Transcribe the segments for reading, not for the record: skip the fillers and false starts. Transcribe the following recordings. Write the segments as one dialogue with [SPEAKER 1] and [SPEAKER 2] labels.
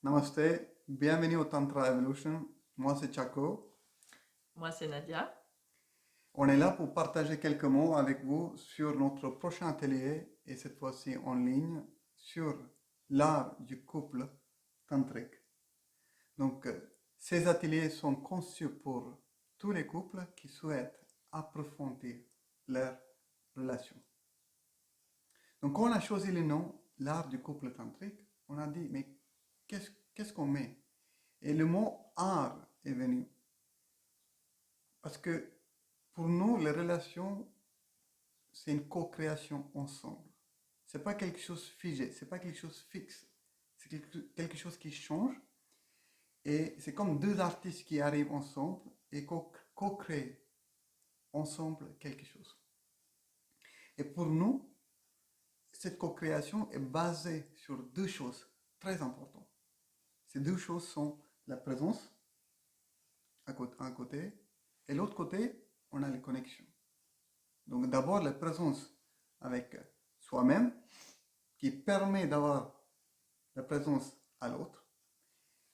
[SPEAKER 1] Namaste, bienvenue au Tantra Evolution. Moi, c'est Chaco.
[SPEAKER 2] Moi, c'est Nadia.
[SPEAKER 1] On est là pour partager quelques mots avec vous sur notre prochain atelier, et cette fois-ci en ligne, sur l'art du couple tantrique. Donc, ces ateliers sont conçus pour tous les couples qui souhaitent approfondir leur relation. Donc, quand on a choisi le nom, l'art du couple tantrique, on a dit, mais qu'est-ce qu'on met? Et le mot art est venu. Parce que pour nous, les relations, c'est une co-création ensemble. C'est pas quelque chose figé, c'est pas quelque chose fixe. C'est quelque chose qui change. Et c'est comme deux artistes qui arrivent ensemble et co-créent ensemble quelque chose. Et pour nous, cette co-création est basée sur deux choses très importantes. Ces deux choses sont la présence à un côté et l'autre côté, on a les connexions. Donc d'abord la présence avec soi-même qui permet d'avoir la présence à l'autre.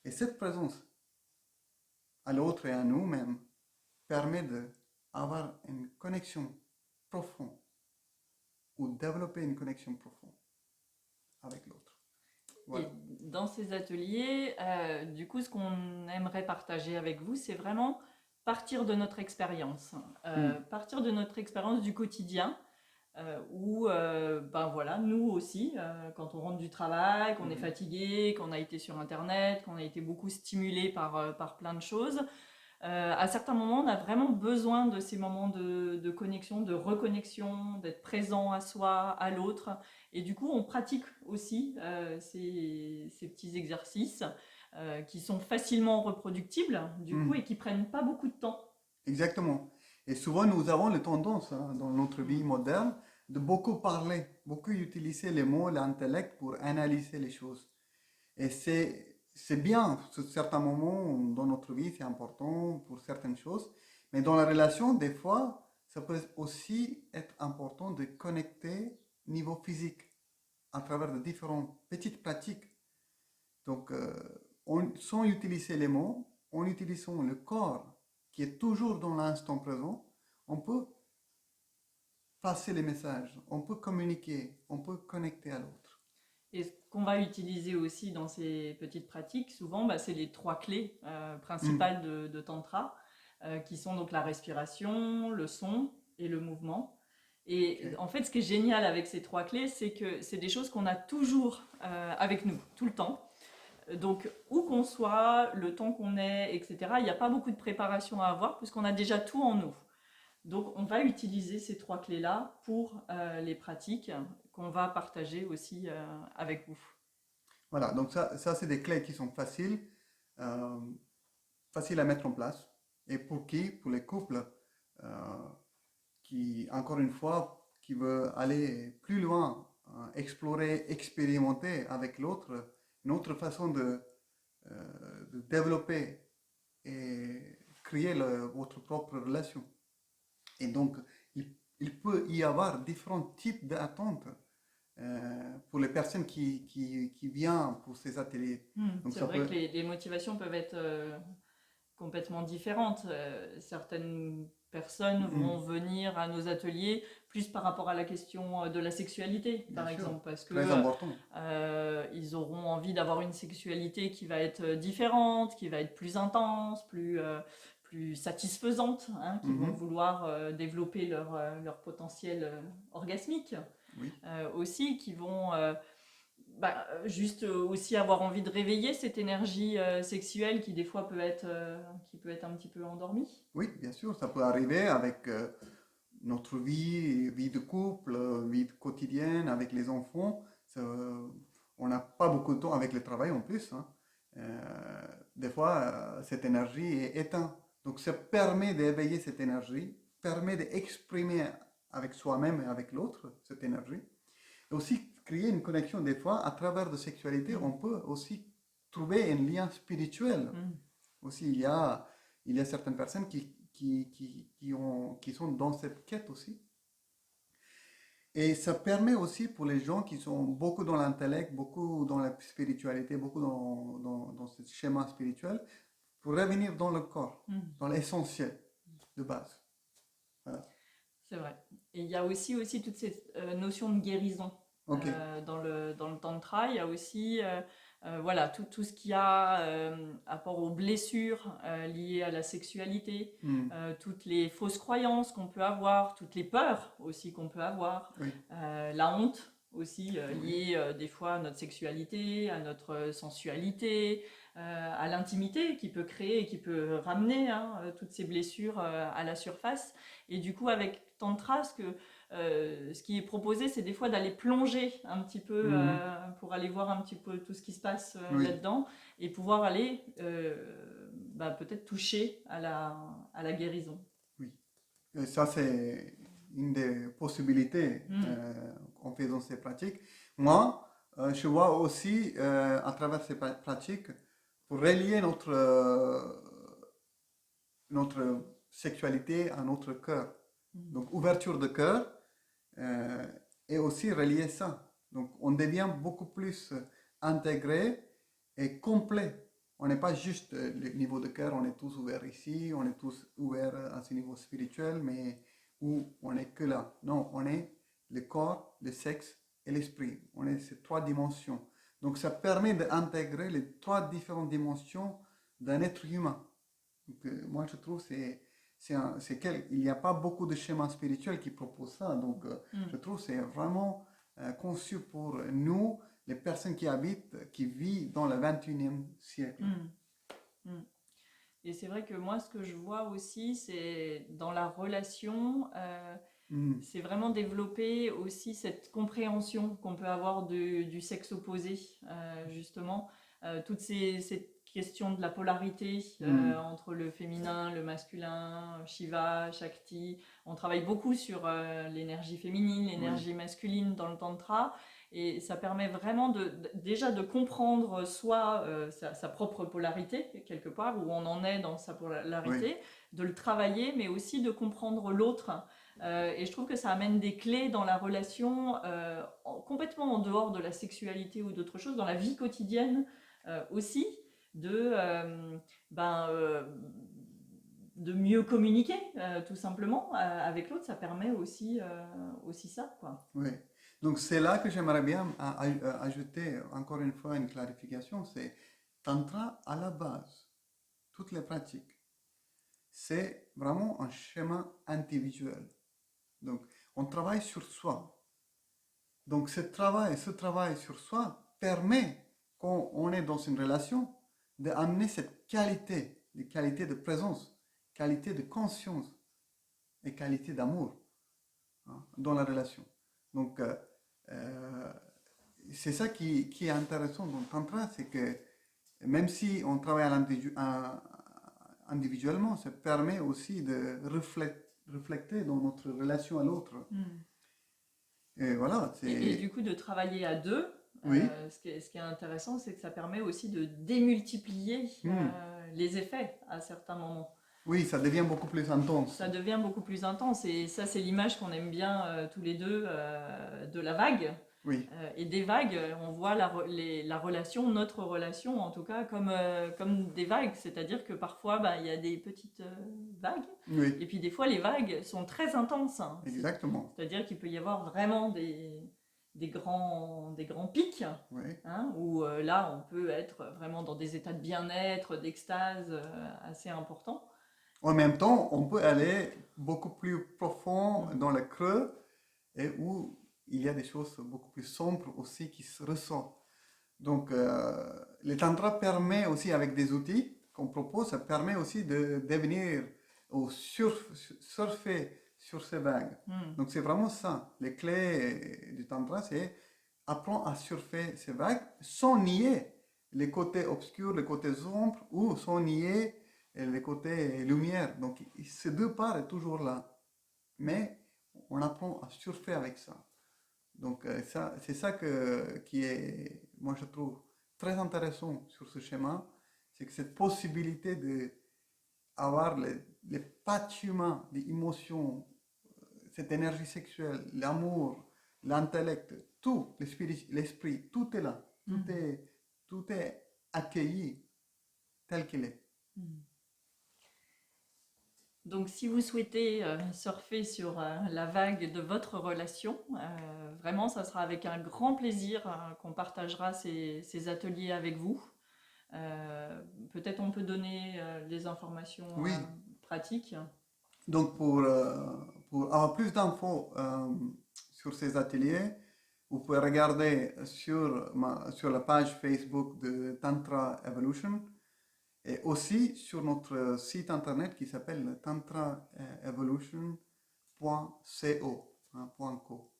[SPEAKER 1] Et cette présence à l'autre et à nous-mêmes permet d'avoir une connexion profonde ou développer une connexion profonde avec l'autre.
[SPEAKER 2] Et
[SPEAKER 1] Voilà.
[SPEAKER 2] dans ces ateliers, du coup, ce qu'on aimerait partager avec vous, c'est vraiment partir de notre expérience.
[SPEAKER 1] Hmm.
[SPEAKER 2] Partir de notre expérience du quotidien, où, ben voilà, nous aussi, quand on rentre du travail, qu'on est
[SPEAKER 1] Mhm.
[SPEAKER 2] fatigué, qu'on a été sur Internet, qu'on a été beaucoup stimulé par plein de choses, à certains moments, on a vraiment besoin de ces moments de connexion, de reconnexion, d'être présent à soi, à l'autre. Et du coup, on pratique aussi ces petits exercices qui sont facilement reproductibles, du coup, et
[SPEAKER 1] Hmm.
[SPEAKER 2] qui prennent pas beaucoup de temps.
[SPEAKER 1] Exactement. Et souvent, nous avons la tendance, dans notre vie
[SPEAKER 2] Mm.
[SPEAKER 1] moderne, de beaucoup parler, beaucoup utiliser les mots, l'intellect pour analyser les choses. Et c'est bien, sur certains moments dans notre vie, c'est important pour certaines choses. Mais dans la relation, des fois, ça peut aussi être important de connecter niveau physique à travers de différentes petites pratiques. Donc, sans utiliser les mots, en utilisant le corps qui est toujours dans l'instant présent, on peut passer les messages, on peut communiquer, on peut connecter à l'autre.
[SPEAKER 2] Et ce qu'on va utiliser aussi dans ces petites pratiques, souvent, bah, c'est les trois clés
[SPEAKER 1] Hmm.
[SPEAKER 2] principales de Tantra, qui sont donc la respiration, le son et le mouvement. Et
[SPEAKER 1] Ok.
[SPEAKER 2] en fait, ce qui est génial avec ces trois clés, c'est que c'est des choses qu'on a toujours avec nous, tout le temps. Donc, où qu'on soit, le temps qu'on ait, etc., il n'y a pas beaucoup de préparation à avoir puisqu'on a déjà tout en nous. Donc, on va utiliser ces trois clés-là pour les pratiques qu'on va partager aussi avec vous.
[SPEAKER 1] Voilà, donc ça c'est des clés qui sont euh, faciles à mettre en place. Et pour qui? Pour les couples euh, qui, encore une fois, qui veulent aller plus loin, explorer, expérimenter avec l'autre, une autre façon de développer et créer votre propre relation. Et donc, il peut y avoir différents types d'attentes pour les personnes qui viennent pour ces ateliers. Donc,
[SPEAKER 2] C'est
[SPEAKER 1] ça
[SPEAKER 2] vrai
[SPEAKER 1] peut.
[SPEAKER 2] que les motivations peuvent être complètement différentes. Certaines personnes vont
[SPEAKER 1] Hmm,
[SPEAKER 2] venir à nos ateliers plus par rapport à la question de la sexualité,
[SPEAKER 1] bien
[SPEAKER 2] par
[SPEAKER 1] sûr,
[SPEAKER 2] exemple, parce
[SPEAKER 1] très
[SPEAKER 2] que
[SPEAKER 1] important.
[SPEAKER 2] ils auront envie d'avoir une sexualité qui va être différente, qui va être plus intense, plus satisfaisante, hein, qui vont
[SPEAKER 1] Mhm,
[SPEAKER 2] vouloir développer leur potentiel orgasmique
[SPEAKER 1] oui,
[SPEAKER 2] aussi, qui vont bah, juste aussi avoir envie de réveiller cette énergie sexuelle qui des fois qui peut être un petit peu endormie.
[SPEAKER 1] oui, bien sûr, ça peut arriver avec notre vie de couple, vie quotidienne, avec les enfants. On n'a pas beaucoup de temps avec le travail en plus, hein. Des fois, cette énergie est éteinte. Donc, ça permet d'éveiller cette énergie, permet d'exprimer avec soi-même et avec l'autre cette énergie. Et aussi créer une connexion des fois à travers de sexualité.
[SPEAKER 2] Mm.
[SPEAKER 1] On peut aussi trouver un lien spirituel.
[SPEAKER 2] Mm.
[SPEAKER 1] Aussi, il y a certaines personnes qui sont dans cette quête aussi. Et ça permet aussi pour les gens qui sont beaucoup dans l'intellect, beaucoup dans la spiritualité, beaucoup dans ce schéma spirituel, pour revenir dans le corps,
[SPEAKER 2] Mm.
[SPEAKER 1] dans l'essentiel de base. Voilà.
[SPEAKER 2] C'est vrai. Et il y a aussi toutes ces notions de guérison.
[SPEAKER 1] Ok.
[SPEAKER 2] Dans le tantra, il y a aussi voilà, tout ce qui a rapport aux blessures liées à la sexualité,
[SPEAKER 1] Hmm.
[SPEAKER 2] toutes les fausses croyances qu'on peut avoir, toutes les peurs aussi qu'on peut avoir,
[SPEAKER 1] Oui.
[SPEAKER 2] la honte aussi
[SPEAKER 1] Oui.
[SPEAKER 2] liée des fois à notre sexualité, à notre sensualité, à l'intimité qui peut créer et qui peut ramener hein, toutes ces blessures à la surface. Et du coup, avec Tantra, ce qui est proposé, c'est des fois d'aller plonger un petit peu
[SPEAKER 1] Mhm.
[SPEAKER 2] pour aller voir un petit peu tout ce qui se passe
[SPEAKER 1] Oui.
[SPEAKER 2] là-dedans et pouvoir aller peut-être toucher à la guérison.
[SPEAKER 1] Oui. Et ça, c'est une des possibilités
[SPEAKER 2] Mm.
[SPEAKER 1] en faisant ces pratiques. Moi, je vois aussi à travers ces pratiques, pour relier notre sexualité à notre cœur.
[SPEAKER 2] Mm.
[SPEAKER 1] Donc, ouverture de cœur euh, et aussi relier ça. Donc, on devient beaucoup plus intégré et complet. On n'est pas juste le niveau de cœur, on est tous ouverts ici, on est tous ouverts à ce niveau spirituel, mais où on n'est que là. Non, on est le corps, le sexe et l'esprit. On est ces trois dimensions. Donc, ça permet d'intégrer les trois différentes dimensions d'un être humain. Donc, moi, je trouve que il n'y a pas beaucoup de schémas spirituels qui proposent ça. Donc, je
[SPEAKER 2] Mm.
[SPEAKER 1] trouve que c'est vraiment conçu pour nous, les personnes qui habitent, qui vivent dans le 21e siècle.
[SPEAKER 2] Mm. Mm. Et c'est vrai que moi, ce que je vois aussi, c'est dans la relation,
[SPEAKER 1] Mm.
[SPEAKER 2] c'est vraiment développer aussi cette compréhension qu'on peut avoir du sexe opposé, justement. Ces questions de la polarité
[SPEAKER 1] Mm.
[SPEAKER 2] entre le féminin, le masculin, Shiva, Shakti. On travaille beaucoup sur l'énergie féminine,
[SPEAKER 1] Oui,
[SPEAKER 2] l'énergie masculine dans le tantra. Et ça permet vraiment déjà de comprendre soit sa propre polarité, quelque part, où on en est dans sa
[SPEAKER 1] oui,
[SPEAKER 2] polarité, de le travailler, mais aussi de comprendre l'autre. Et je trouve que ça amène des clés dans la relation, complètement en dehors de la sexualité ou d'autres choses, dans la vie quotidienne aussi, de, euh, ben, euh, de mieux communiquer, tout simplement, avec l'autre. Ça permet aussi ça, quoi.
[SPEAKER 1] oui. Donc, c'est là que j'aimerais bien ajouter encore une fois une clarification. C'est Tantra à la base, toutes les pratiques. C'est vraiment un schéma individuel. Donc, on travaille sur soi. Donc, ce travail sur soi permet, quand on est dans une relation, d'amener cette qualité, des qualités de présence, qualité de conscience et qualité d'amour hein, dans la relation. Donc, euh, c'est ça qui est intéressant dans le Tantra, c'est que même si on travaille individuellement, ça permet aussi de refléter dans notre relation à l'autre.
[SPEAKER 2] Mm.
[SPEAKER 1] Et voilà,
[SPEAKER 2] Et du
[SPEAKER 1] c'est...
[SPEAKER 2] coup, de travailler à deux,
[SPEAKER 1] Oui,
[SPEAKER 2] ce qui est intéressant, c'est que ça permet aussi de démultiplier
[SPEAKER 1] hmm.
[SPEAKER 2] les effets à certains moments.
[SPEAKER 1] Oui, ça devient beaucoup plus intense.
[SPEAKER 2] Ça devient beaucoup plus intense et ça, c'est l'image qu'on aime bien tous les deux de la vague.
[SPEAKER 1] Oui,
[SPEAKER 2] Et des vagues, on voit la relation, notre relation en tout cas, comme des vagues. C'est-à-dire que parfois, bah, il y a des petites vagues
[SPEAKER 1] oui,
[SPEAKER 2] et puis des fois, les vagues sont très intenses, hein.
[SPEAKER 1] exactement.
[SPEAKER 2] C'est-à-dire qu'il peut y avoir vraiment des grands pics,
[SPEAKER 1] Oui.
[SPEAKER 2] hein, où là, on peut être vraiment dans des états de bien-être, d'extase assez importants.
[SPEAKER 1] En même temps, on peut aller beaucoup plus profond
[SPEAKER 2] Mm.
[SPEAKER 1] dans le creux et où il y a des choses beaucoup plus sombres aussi qui se ressortent. Donc, le tantra permet aussi, avec des outils qu'on propose, ça permet aussi de devenir ou surfer sur ces vagues.
[SPEAKER 2] Mm.
[SPEAKER 1] Donc, c'est vraiment ça. Les clés du tantra, c'est apprendre à surfer ces vagues sans nier les côtés obscurs, les côtés sombres ou sans nier les côtés lumière. Donc, ces deux parts est toujours là. Mais on apprend à surfer avec ça. Donc, c'est ça qui est, moi je trouve, très intéressant sur ce schéma, c'est que cette possibilité d'avoir les patchements des émotions, cette énergie sexuelle, l'amour, l'intellect, tout, l'esprit, tout est là. Tout est accueilli tel qu'il est.
[SPEAKER 2] Donc, si vous souhaitez surfer sur la vague de votre relation, vraiment, ça sera avec un grand plaisir qu'on partagera ces ateliers avec vous. Peut-être on peut donner des informations
[SPEAKER 1] Oui.
[SPEAKER 2] pratiques.
[SPEAKER 1] Donc, pour avoir plus d'infos sur ces ateliers, vous pouvez regarder sur la page Facebook de Tantra Evolution et aussi sur notre site internet qui s'appelle tantraevolution.co.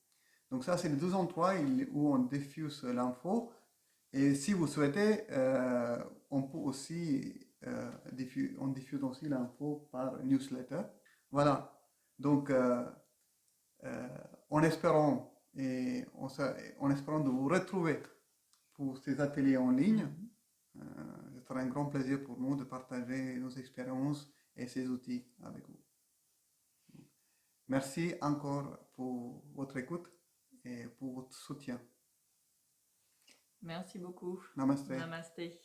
[SPEAKER 1] Donc ça, c'est les deux endroits où on diffuse l'info. Et si vous souhaitez, on peut aussi on diffuse aussi l'info par newsletter. Voilà. Donc, en espérant de vous retrouver pour ces ateliers en ligne, ce sera un grand plaisir pour nous de partager nos expériences et ces outils avec vous. Merci encore pour votre écoute et pour votre soutien.
[SPEAKER 2] Merci beaucoup.
[SPEAKER 1] Namaste.
[SPEAKER 2] Namasté.